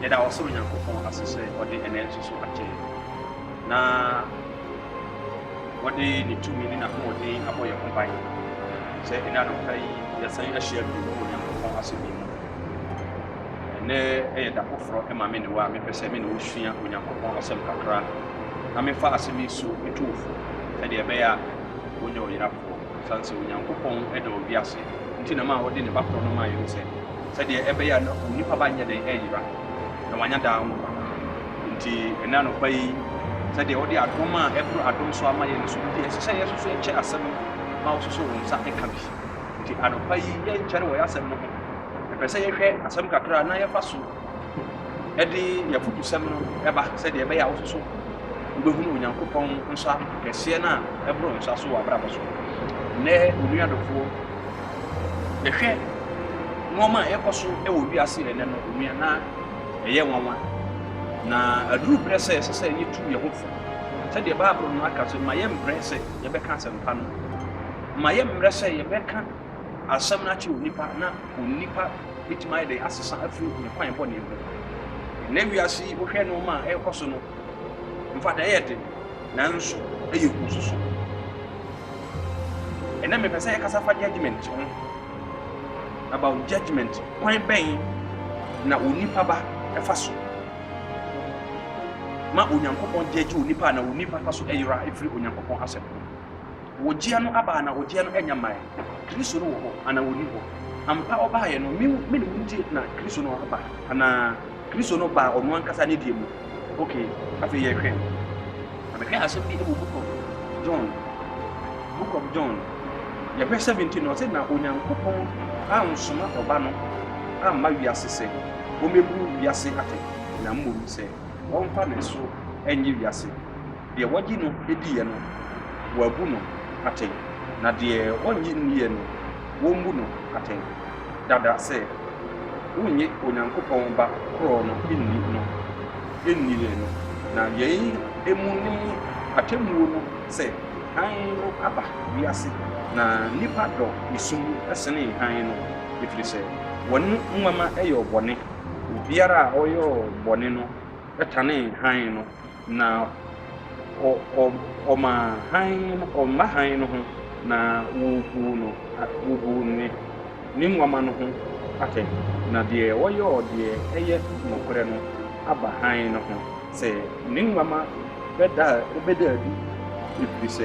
Yada also Nyankopɔn asese ɔde ɛnɛ nso so akyɛ na wɔde ne tumi ne n'ahoɔden abɔ yɛn ho ban sɛ ɛnɛ anɔpa yi yɛsan ahyia bi wɔ Nyankopɔn ase bi mu ɛnɛ ɛyɛ da foforɔ ɛma me ne wa mepɛ sɛ me ne wɔsua Onyankopɔn asɛm kakra na mefa asɛm yi so ɛto wofo sɛdeɛ ɛbɛyɛ a wɔnyɛ ɔyerafoɔ san sɛ Onyankopɔn ɛda obi ase nti na ma wɔde ne bakorɔ no ma yɛn sɛ sɛdeɛ ɛbɛyɛ na onipa ba nyɛ den ɛyera na wanya daa ho nti ɛna no pa yi sɛdeɛ wɔde adom a ɛboro adom so ama yɛn so nti ɛsɛ sɛ yɛso so ɛkyɛ asɛm ma wo so wo nsa ɛka bi nti anɔpa yi yɛnkyɛre wɔ asɛm no ho ɛpɛ sɛ yɛhwɛ asɛm kakra na yɛfa so ɛde yɛfotu sɛm no ɛba sɛdeɛ ɛbɛyɛ a wo so wobɛhunu Onyankopɔn nsa kɛseɛ no a ɛboro nsa so wɔ abrabɔ so nnɛ onuadofoɔ yɛhwɛ nneɛma a ɛkɔ so ɛwɔ wiase ɛnɛ no onua na ɛyɛ nwanwa na aduru brɛ sɛ ɛsɛ sɛ yɛtu yɛ ho fo sɛdeɛ Bible no aka so ma yɛmbrɛ sɛ yɛbɛka asɛmpa no ma yɛmbrɛ sɛ yɛbɛka asɛm no akyerɛ onipa na onipa ɛtumi ayɛ de asesa afiri ne kwan bɔne ho ɛnɛ wiase wohwɛ nneɛma a ɛkɔ so no mfa da ɛyɛ de nanso ɛyɛ hu soso ɛnɛ mepɛ sɛ yɛkasa fa judgment ho about judgment kwan bɛn na onipa ba ɛfa so ma Onyankopɔn judge onipa na onipa fa so ɛyera ɛfiri Onyankopɔn asɛm wɔgyia no aba na wɔgyia no ɛnya mae Kristo no wɔ hɔ ana wɔni hɔ ampa ɔbaayɛ no me ne wuntie na Kristo no aba ana Kristo no ba ɔno ankasa ne die mu okay afei yɛhwɛ abɛhwɛ asɛm bi ɛwɔ book of John yɛhwɛ 17 no ɔsɛ na Onyankopɔn ansoma ɔba no amma wiase sɛ ɔmɛbu wiase ate na mmom sɛ ɔmfa ne so ɛnyɛ wiase deɛ wɔgye no ɛdiɛ no wɔabu no ate na deɛ ɔnyɛ nniɛ no wɔmbu no ate dada sɛ wonyɛ Onyankopɔn ba korɔ no ɛnnire no na yɛn ɛmu ne atemmuo no sɛ hann no aba wiase na nipa dɔ isum ɛsene hann no ɛfiri sɛ wɔn nwama ɛyɛ ɔbɔne obiara a ɔyɛ ɔbɔne no ɛtane hann no na ɔma hann no ho na wɔbu ne nwama no ho atɛ na deɛ ɔyɛ ɔdeɛ ɛyɛ nokorɛ no aba hann no ho sɛ ne nwama bɛda adi ɛfiri sɛ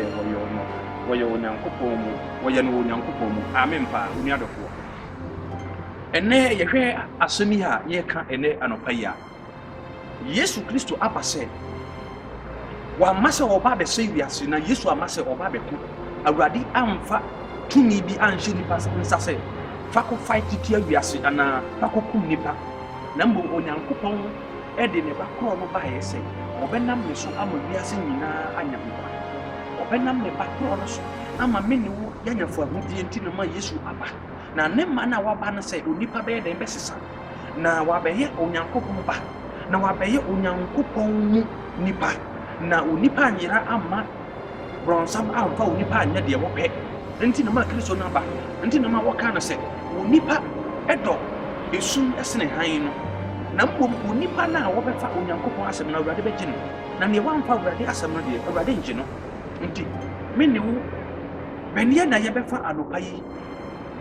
wɔyɛ Onyankopɔn mu wɔyɛ no Onyankopɔn mu amen pa onuadofoɔ ɛnɛ yɛhwɛ asɛm yi a yɛka ɛnɛ anɔpa yi a Yesu Kristo aba sɛ wamma sɛ ɔba bɛsɛ wiase na Yesu amma sɛ ɔba bɛko Awurade amfa tumi bi anhyɛ nipa nsa sɛ fa ko fight titia wiase ana fa ko kum nipa na mbom Onyankopɔn ɛde ne ba korɔ no baayɛ sɛ ɔbɛnam ne so ama wiase nyinaa anya nkwa ɔbɛnam ne ba korɔ no so ama me ne wo yɛnyafo ahodie nti na ma Yesu aba na ne ma na waba no sɛ onipa bɛyɛ dɛn bɛsesa na wabɛyɛ Onyankopɔn ba na wabɛyɛ Onyankopɔn mu nipa na onipa anyera ama bronsam amfa onipa anya deɛ wɔpɛ nti na ma Kristo no aba nti na ma wɔka no sɛ onipa ɛdɔ esum ɛsene hann no na mbom onipa na wɔbɛfa Onyankopɔn asɛm na Awurade bɛgye no na ne wɔamfa Awurade asɛm no deɛ Awurade ngye no nti me ne wo bɛneɛ na yɛbɛfa anɔpa yi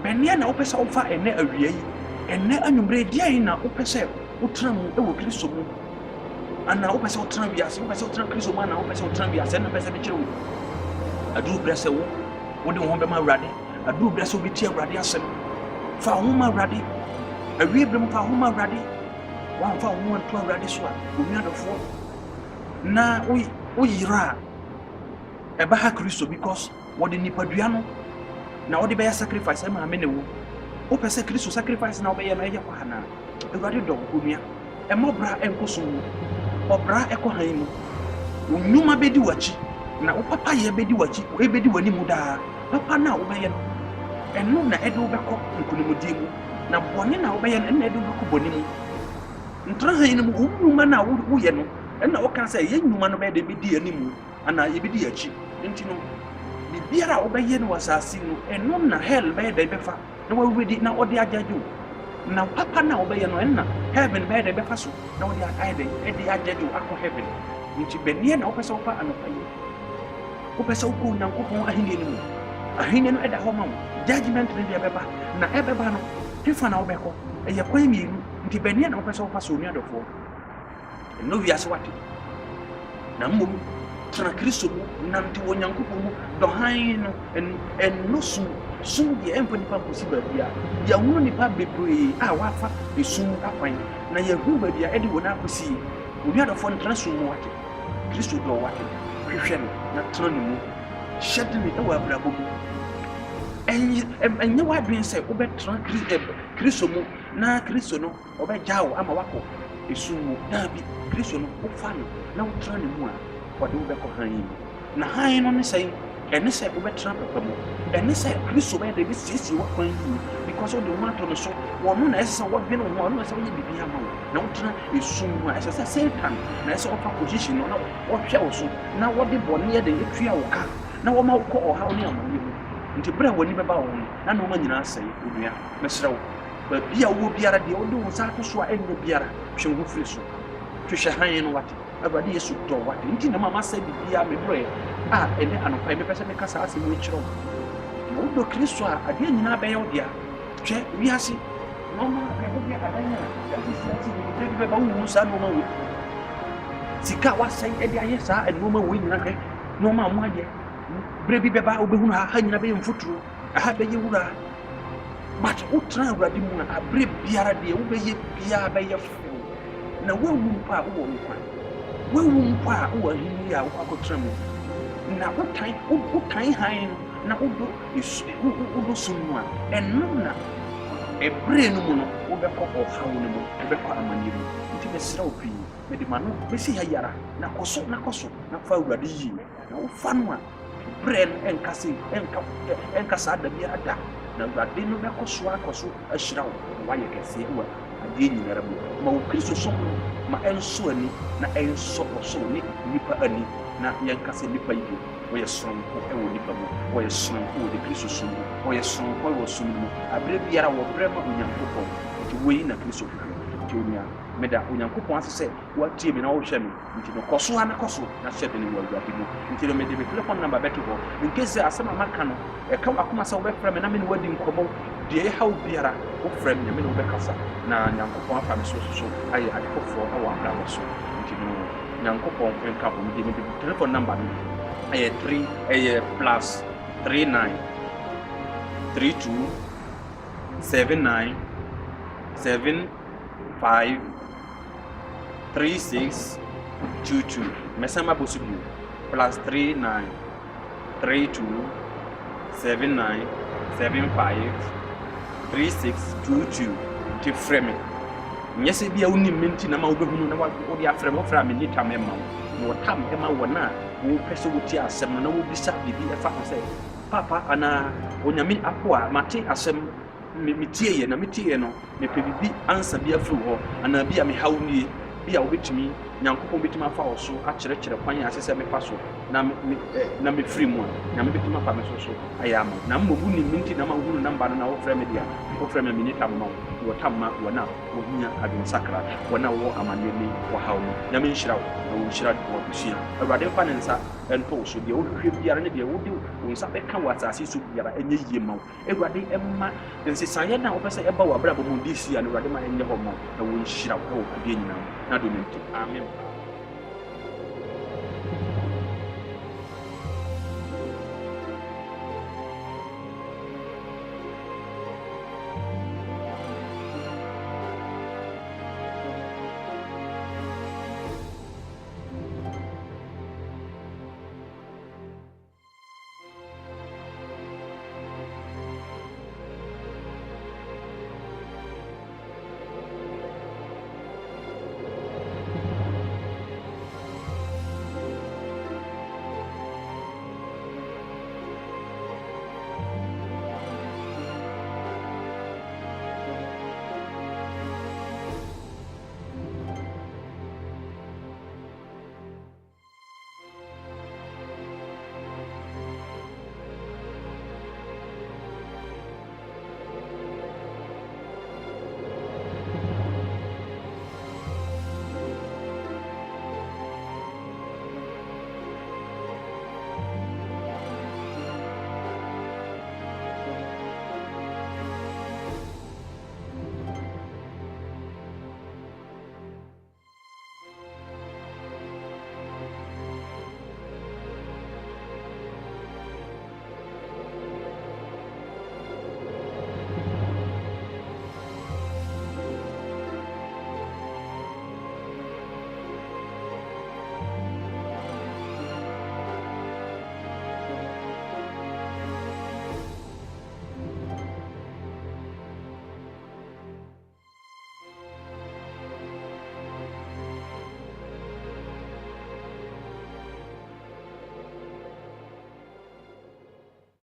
bɛneɛ na wopɛ sɛ wofa ɛnɛ awia yi ɛnɛ anwummerɛ deɛ na wopɛ sɛ wotena mu ɛwɔ Kristo mu ana wopɛ sɛ wotena wiase wopɛ sɛ wotena Kristo mu ana wopɛ sɛ wotena wiase ɛna pɛ sɛ bɛkyerɛ wo aduru brɛ sɛ wode wo ho bɛma Awurade aduru brɛ sɛ wobɛtie Awurade asɛm fa wo ho ma Awurade awie brɛ mu fa wo ho ma Awurade wamfa wo ho anto Awurade so a onuadofoɔ na woyera a ɛbɛha Kristo because wɔde nipadua no na wɔde bɛyɛ sacrifice ɛma ame ne wo wopɛ sɛ Kristo sacrifice na wobɛyɛ no ɛyɛ kwa na Awurade dɔ wo onua ɛmmɔbra ɛnkɔ so wo obra eko han mu unyuma bedi wachi na papa ye bedi wachi e bedi wani mu da papa na obeye no eno na edo beko nkunimudi mu na bone na obeye no na edo beko boni mu ntra han mu unyuma na wo ye no ena wo kan say ye nyuma no be de bedi animu ana ye bedi achi nti no bibiara obeye no wasasi no eno na hell be de befa na wo wedi na odi ajajo na papa na obeye no enna heaven be de befa so na odi aide edi ajajo akọ heaven nti benie na opese opa anopaye opese oku Nyankopon ahini ni mu ahini no eda ho ma judgment ne de beba na ebeba no tifa na obeko eye kwan mi nti benie na opese opa so nua dofo no wiase wate na mmom tena Kristo mu nante wo Nyankopon mu do han no no sum de empani pa possible bia ya hunu nipa bebre a wafa esum akwan na ya hu ba bia edi wona akosi obi adofo ntena sum mu wate Kristo do wate hwehwe no na tena no mu hyede ni ewa abrabo mu enye wadwen se obetena Kristo mu na Kristo no obejawo ama wako esum mu na bi Kristo no ofa no na wotena ne mu a wade wobekọ han na han no ne sei ene sei obetena papa mu ene sei Kristo be de bi sisi wakwan yi because of the matter no so wono na ese wo dwen wo no ese wo bibia ma na wotena esum mu a ese Satan na ese ofa position no na wo hwe wo so na wo de bone ye de etua wo ka na wo ma wo kọ ọha oni amani mu nti bra woni beba wo na no ma nyina asai odua mesrew ba bia wo biara de wo de wo sa ko so a enye biara hwe wo firi so hwe han no wate abadi Yesu do wate nti na mama sai bibia me bro ene anopa me pese me kasa ase mu chiro no do Kristo a ade nyina be ye odia hwe wiase no ma be bia adanya ya sisi be ba wu sa no ma wu sika wasai ede aye sa eno ma wu nyina hwe no ma mu ade bre bi be ba obehunu ha nyina be mfuturo aha be ye wura but utra awrade mu na abre biara de wo be ye bia be ye fu na wo wu pa wo nkwa wewu mpa wo ahini ya wo akotra mu na wotan han na wodo sunu a enno na ebre no mu no wo bekọ ọhawo no mu wo bekọ amani mu nti besira opi mede mano besi ha yara na koso na fa awrade yi na wo fa no a bre enkase enkasa da bi ada na awrade no bekọ so akoso ahyira wo waye kese wo ade nyinara mu ma wo Kristo so ma enso ani na enso so ni nipa ani na yankase nipa yi wo yesonko e wo nipa mu wo yesonko wo de Kristo so wo yesonko wo so mu abre biara wo bre ma Onyankopon ti wo yi na Kristo ti onia meda Onyankopon asese wo tie me na wo hwe me nti no koso na hyede ni wo awurade mu nti no mede me telephone number beto ho in case asema maka no e ka akoma sa wo be frɛ me na me ne wadi nkomo de ye hawo biara wo frɛ me me ne wo be kasa na Nyankopon afa me so aye adekofo na wo abra so nti no Nyankopon enka bo me de telephone number no aye 3 aye plus 39 32 79 75 36 22 mesama bosubi plus 39 32 79 75 36 22 ti frame nyese bia woni menti na ma wobehunu na wo dia frame fra me nita mema no tam ema wona wo pese wo ti asem na wo bisa bibi efa ko se papa ana onyame apoa mate asem metie ye na metie no me pe bibi ansa bia fru ho ana bia me hawnie bia obetimi Nyankopon betimi afa wo so akyerɛkyerɛ kwan asese me fa so na me free mu na me betimi afa me so ayama na mmobu ni minti na ma hunu namba na wo frɛ me dia wo frɛ me minita ma wo tamma wona wo hinya adun sakra wona wo amane ni wo hawo na me nhyira wo na wo nhyira wo busia awurade fa ne nsa ento so dia wo hwɛ biara ne dia wo di wo nsa bɛka wo asase so biara enye yie ma wo awurade emma nsesanye na wo pɛ sɛ ɛba wo abra bo mu di sia na awurade ma enye hɔ ma na wo nhyira wo ade nyina na do menti amen